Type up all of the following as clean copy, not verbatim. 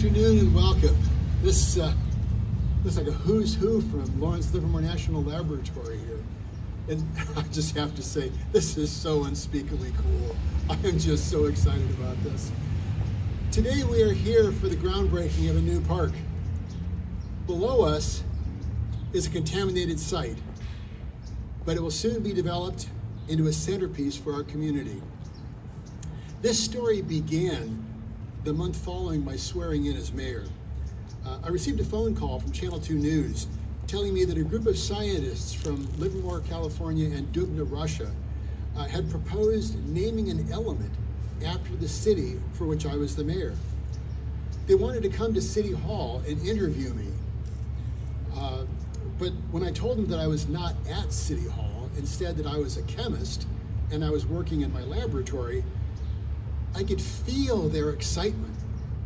afternoon and welcome. This looks like a who's who from Lawrence Livermore National Laboratory here. And I just have to say, this is so unspeakably cool. I am just so excited about this. Today we are here for the groundbreaking of a new park. Below us is a contaminated site, but it will soon be developed into a centerpiece for our community. This story began the month following my swearing in as mayor. I received a phone call from Channel 2 News telling me that a group of scientists from Livermore, California and Dubna, Russia had proposed naming an element after the city for which I was the mayor. They wanted to come to City Hall and interview me. But when I told them that I was not at City Hall, instead that I was a chemist and I was working in my laboratory, I could feel their excitement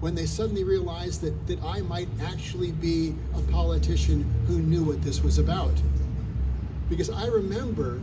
when they suddenly realized that I might actually be a politician who knew what this was about. Because I remember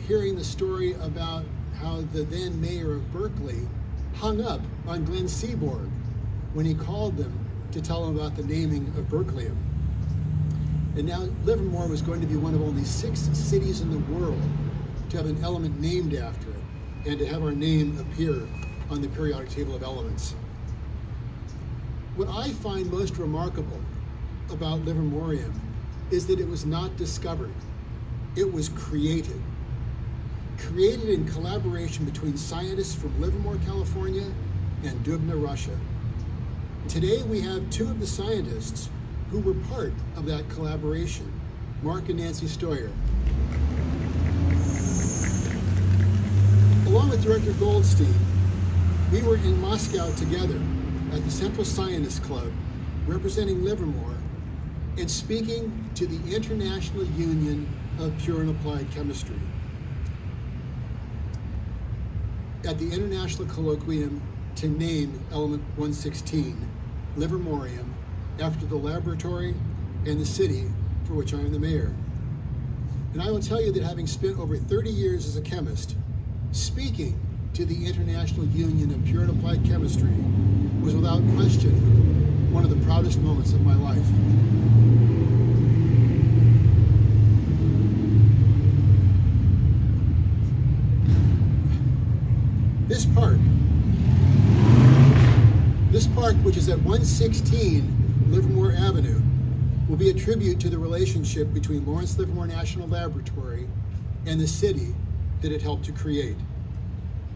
hearing the story about how the then mayor of Berkeley hung up on Glenn Seaborg when he called them to tell him about the naming of Berkeleyum. And now Livermore was going to be one of only 6 cities in the world to have an element named after it and to have our name appear on the periodic table of elements. What I find most remarkable about Livermorium is that it was not discovered, it was created. Created in collaboration between scientists from Livermore, California and Dubna, Russia. Today we have 2 of the scientists who were part of that collaboration, Mark and Nancy Stoyer. Along with Director Goldstein, we were in Moscow together at the Central Scientists Club, representing Livermore and speaking to the International Union of Pure and Applied Chemistry. At the International Colloquium to name element 116, Livermorium, after the laboratory and the city for which I am the mayor. And I will tell you that having spent over 30 years as a chemist, speaking to the International Union of Pure and Applied Chemistry was without question one of the proudest moments of my life. This park, which is at 116 Livermore Avenue, will be a tribute to the relationship between Lawrence Livermore National Laboratory and the city that it helped to create.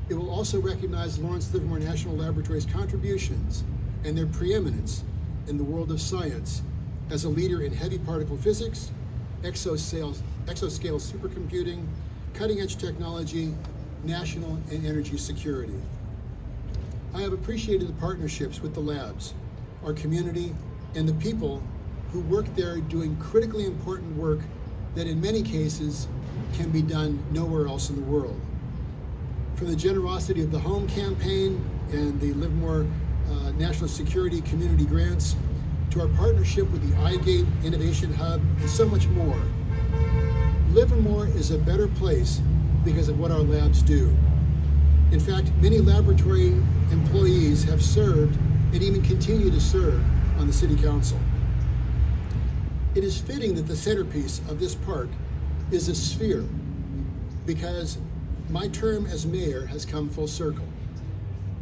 It will also recognize Lawrence Livermore National Laboratory's contributions and their preeminence in the world of science as a leader in heavy particle physics, exoscale supercomputing, cutting-edge technology, national and energy security. I have appreciated the partnerships with the labs, our community, and the people who work there doing critically important work that in many cases can be done nowhere else in the world. From the generosity of the Home Campaign and the Livermore National Security Community Grants, to our partnership with the iGate Innovation Hub, and so much more. Livermore is a better place because of what our labs do. In fact, many laboratory employees have served and even continue to serve on the City Council. It is fitting that the centerpiece of this park is a sphere, because my term as mayor has come full circle.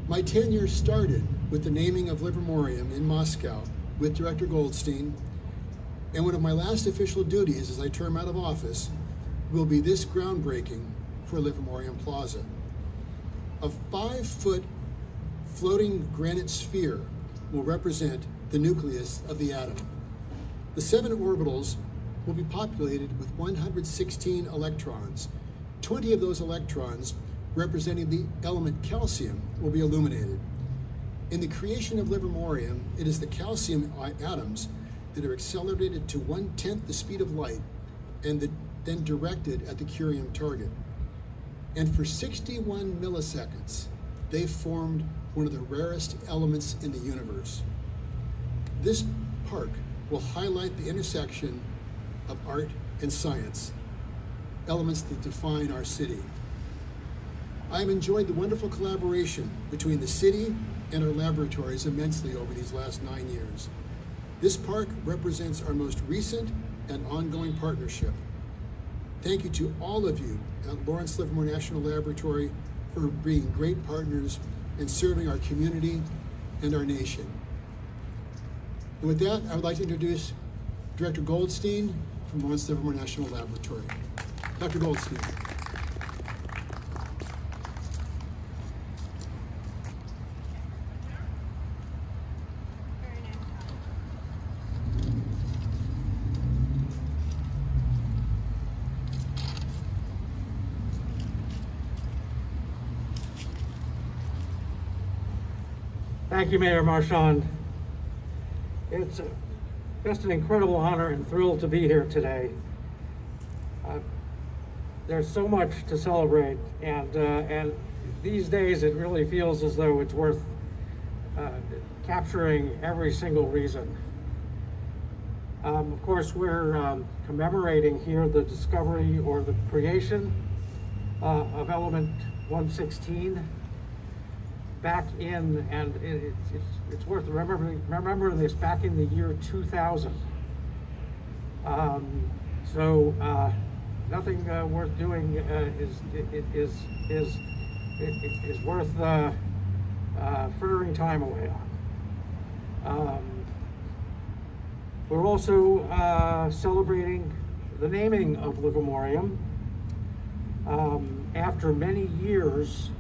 My tenure started with the naming of Livermorium in Moscow with Director Goldstein, and one of my last official duties as I term out of office will be this groundbreaking for Livermorium Plaza. A 5-foot floating granite sphere will represent the nucleus of the atom. The 7 orbitals will be populated with 116 electrons. 20 of those electrons, representing the element calcium, will be illuminated. In the creation of Livermorium, it is the calcium atoms that are accelerated to 1/10 the speed of light and then directed at the curium target. And for 61 milliseconds, they formed one of the rarest elements in the universe. This park will highlight the intersection of art and science, elements that define our city. I have enjoyed the wonderful collaboration between the city and our laboratories immensely over these last 9 years. This park represents our most recent and ongoing partnership. Thank you to all of you at Lawrence Livermore National Laboratory for being great partners and serving our community and our nation. And with that, I would like to introduce Director Goldstein from Lawrence Livermore National Laboratory. Dr. Goldstein. Thank you, Mayor Marchand. It's just an incredible honor and thrill to be here today. There's so much to celebrate, and these days it really feels as though it's worth capturing every single reason. Of course, we're commemorating here the discovery or the creation of element 116 back in, and it's worth remembering this, back in the year 2000. Nothing worth doing is worth frittering time away on. We're also celebrating the naming of Livermorium after many years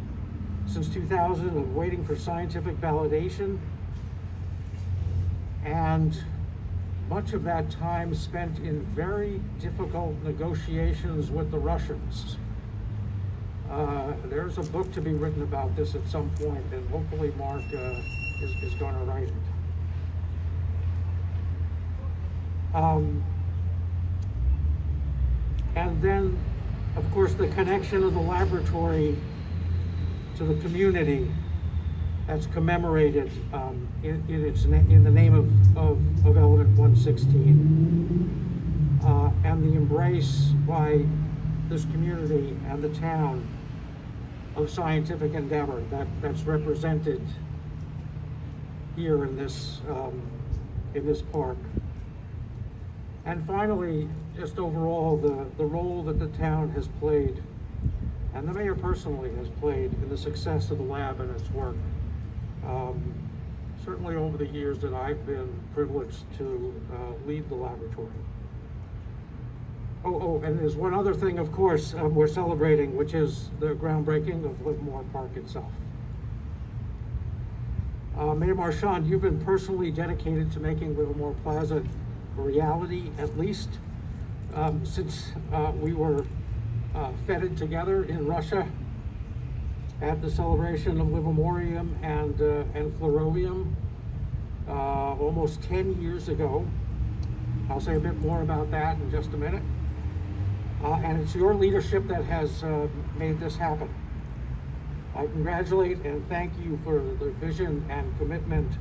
since 2000 of waiting for scientific validation, and much of that time spent in very difficult negotiations with the Russians. There's a book to be written about this at some point, and hopefully Mark is going to write it. And then, of course, the connection of the laboratory to the community that's commemorated in the name of element 116, and the embrace by this community and the town of scientific endeavor that's represented here in this park. And finally, just overall, the role that the town has played, and the mayor personally has played, in the success of the lab and its work. Certainly over the years that I've been privileged to lead the laboratory. And there's one other thing, of course, we're celebrating, which is the groundbreaking of Livermore Park itself. Mayor Marchand, you've been personally dedicated to making Livermore Plaza a reality, at least since we were feted together in Russia at the celebration of Livermorium and Florovium almost 10 years ago. I'll say a bit more about that in just a minute. And it's your leadership that has made this happen. I congratulate and thank you for the vision and commitment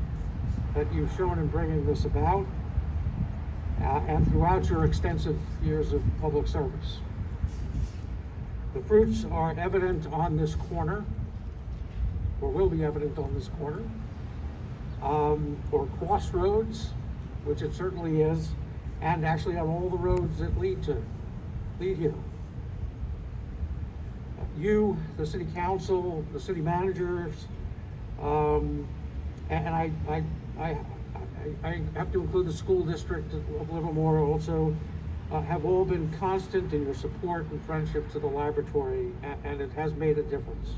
that you've shown in bringing this about, and throughout your extensive years of public service. The fruits are evident on this corner, or will be evident on this corner, or crossroads, which it certainly is, and actually on all the roads that lead here. You, the city council, the city managers, and I have to include the school district of Livermore also, have all been constant in your support and friendship to the laboratory, and it has made a difference.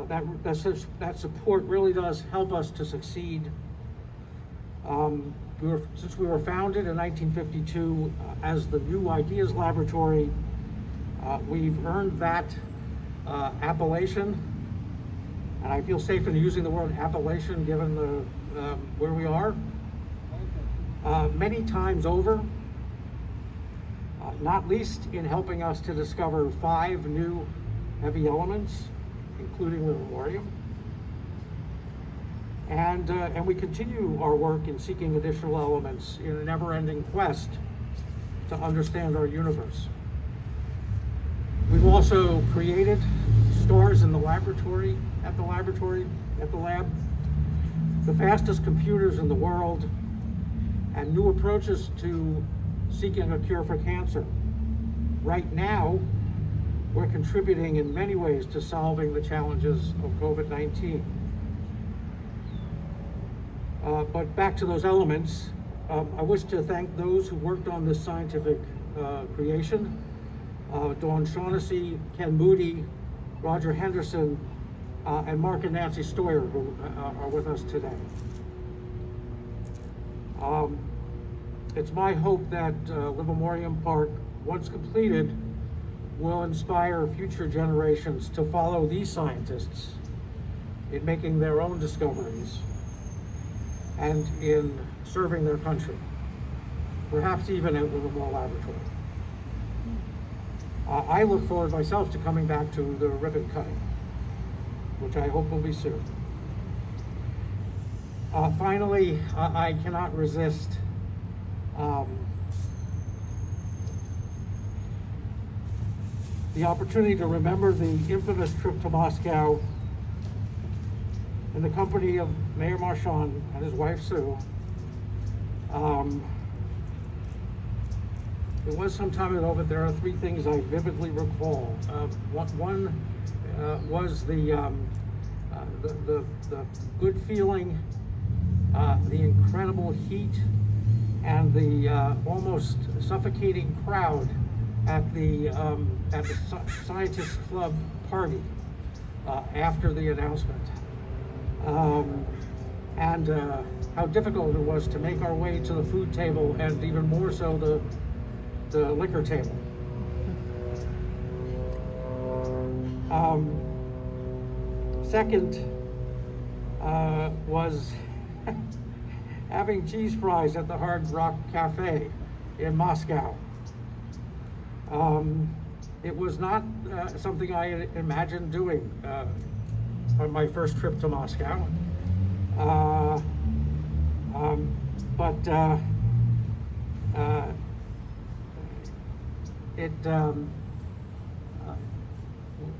That support really does help us to succeed. Since we were founded in 1952 as the New Ideas Laboratory, we've earned that appellation, and I feel safe in using the word appellation given where we are, many times over. Not least in helping us to discover 5 new heavy elements, including Livermorium. And we continue our work in seeking additional elements in a never-ending quest to understand our universe. We've also created stores in the laboratory, at the lab, the fastest computers in the world, and new approaches to seeking a cure for cancer. Right now, we're contributing in many ways to solving the challenges of COVID-19. But back to those elements, I wish to thank those who worked on this scientific creation. Dawn Shaughnessy, Ken Moody, Roger Henderson, and Mark and Nancy Stoyer, who are with us today. It's my hope that Livermorium Park, once completed, will inspire future generations to follow these scientists in making their own discoveries and in serving their country, perhaps even at Livermore Laboratory. I look forward myself to coming back to the ribbon cutting, which I hope will be soon. Finally, I cannot resist the opportunity to remember the infamous trip to Moscow in the company of Mayor Marchand and his wife Sue. It was some time ago, but there are three things I vividly recall. One was the good feeling, the incredible heat, and the almost suffocating crowd at the Scientists Club party after the announcement, and how difficult it was to make our way to the food table, and even more so the liquor table. Second was having cheese fries at the Hard Rock Cafe in Moscow. It was not something I imagined doing on my first trip to Moscow.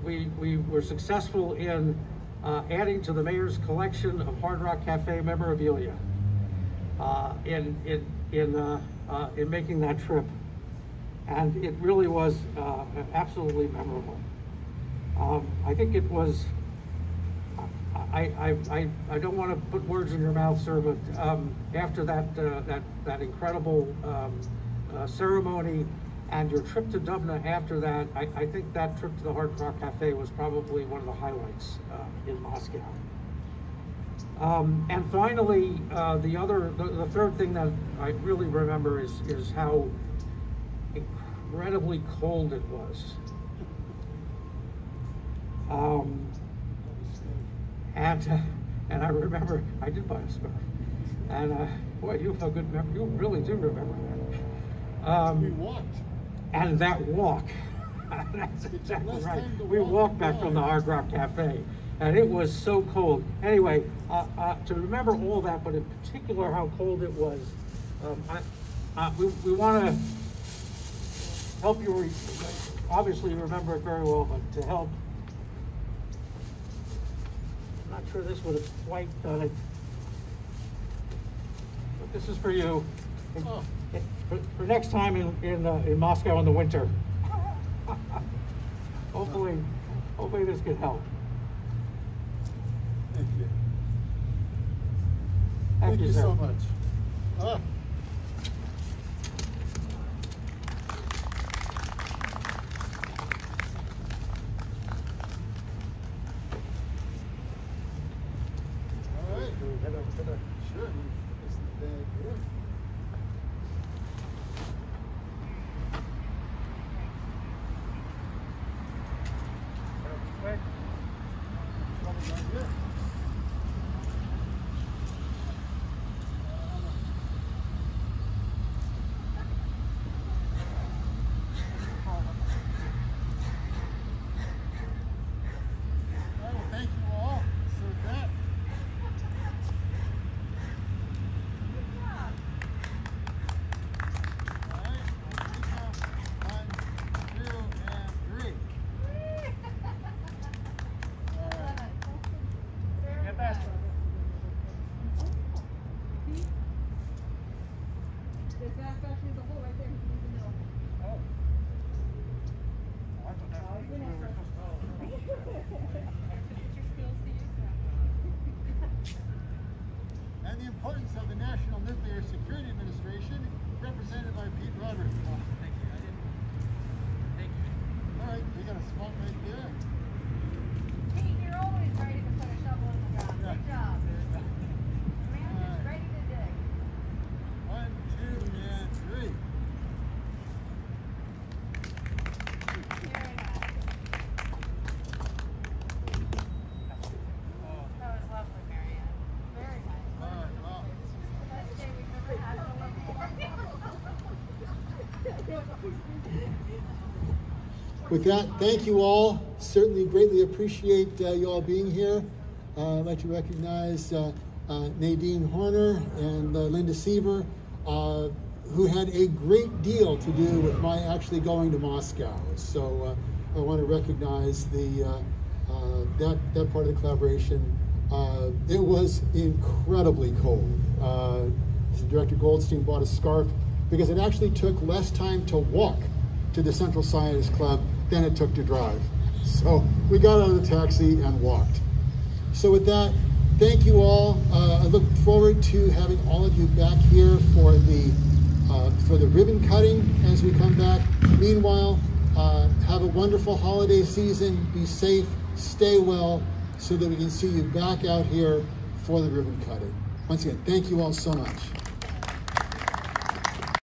We were successful in adding to the mayor's collection of Hard Rock Cafe memorabilia in making that trip, and it really was absolutely memorable. I think it was. I don't want to put words in your mouth, sir, but after that incredible ceremony and your trip to Dubna after that, I think that trip to the Hard Rock Cafe was probably one of the highlights in Moscow. And finally, the third thing that I really remember is how incredibly cold it was. And I remember, I did buy a scarf. And boy, you have a good memory. You really do remember that. We walked. And that walk, that's exactly right. We walked back from the Hard Rock Cafe, and it was so cold. Anyway, to remember all that, but in particular how cold it was, we want to help you, obviously remember it very well, but to help, I'm not sure this would have quite done it, but this is for you. Oh. For next time in Moscow in the winter. Hopefully this could help. Thank you. Thank you, you sir. so much. Ah. All right. Can we head over to the... Sure. This is the bag here. Quick. Right here. importance of the National Nuclear Security Administration, represented by Pete Rodrik. Oh, thank you. I didn't. Thank you. All right, we got a spot right there. Pete, you're always ready to put a shovel in the ground. Good job. Amanda's ready to dig. 1, 2, and 3. Very nice. That was lovely, Marianne. Very nice. All right, well. This is the best day we've ever had in Livermore. With that, thank you all. Certainly greatly appreciate you all being here. I'd like to recognize Nadine Horner and Linda Seaver, who had a great deal to do with my actually going to Moscow. So I want to recognize that part of the collaboration. It was incredibly cold. Director Goldstein bought a scarf because it actually took less time to walk to the Central Science Club than it took to drive. So we got out of the taxi and walked. So with that, thank you all. I look forward to having all of you back here for the ribbon cutting as we come back. Meanwhile, have a wonderful holiday season. Be safe, stay well, so that we can see you back out here for the ribbon cutting. Once again, thank you all so much.